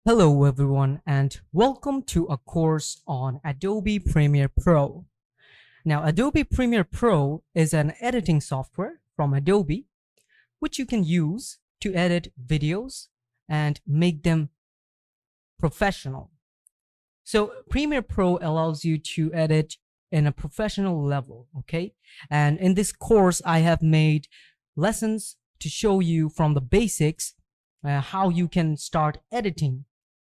Hello everyone and welcome to a course on Adobe Premiere Pro. Now Adobe Premiere Pro is an editing software from Adobe which you can use to edit videos and make them professional. So Premiere Pro allows you to edit in a professional level, okay? And in this course I have made lessons to show you from the basics how you can start editing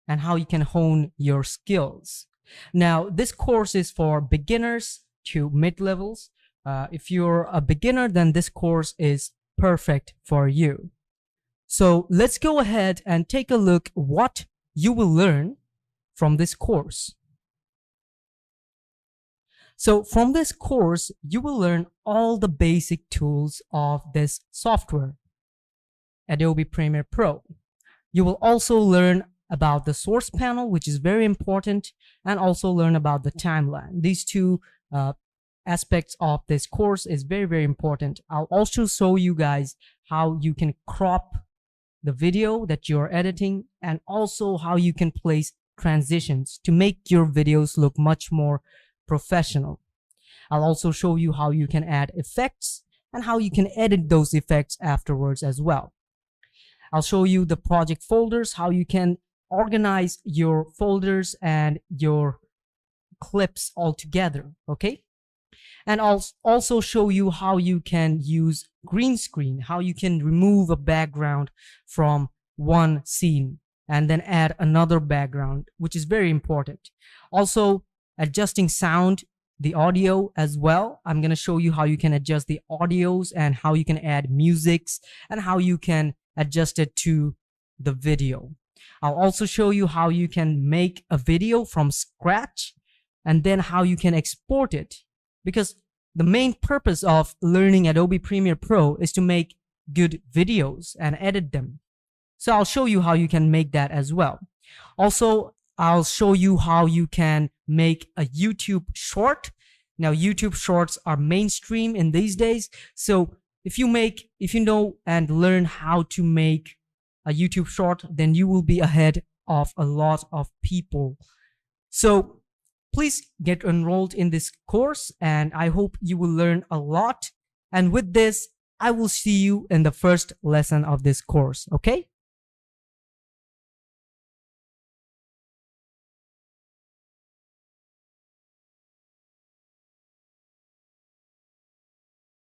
and how you can hone your skills. Now, this course is for beginners to mid-levels. If you're a beginner, then this course is perfect for you. So let's go ahead and take a look what you will learn from this course. So from this course, you will learn all the basic tools of this software, Adobe Premiere Pro. You will also learn about the source panel, which is very important, and also learn about the timeline. These two aspects of this course is very important. I'll also show you guys how you can crop the video that you're editing and also how you can place transitions to make your videos look much more professional. I'll also show you how you can add effects and how you can edit those effects afterwards as well. I'll show you the project folders, how you can organize your folders and your clips all together, okay? And I'll also show you how you can use green screen, how you can remove a background from one scene and then add another background, which is very important. Also, adjusting sound, the audio as well. I'm going to show you how you can adjust the audios and how you can add musics and how you can adjust it to the video. I'll also show you how you can make a video from scratch and then how you can export it, because the main purpose of learning Adobe Premiere Pro is to make good videos and edit them. So I'll show you how you can make that as well. Also, I'll show you how you can make a YouTube short. Now, YouTube shorts are mainstream in these days. So if you know and learn how to make a YouTube short, then you will be ahead of a lot of people. So please get enrolled in this course and I hope you will learn a lot. And with this, I will see you in the first lesson of this course, okay?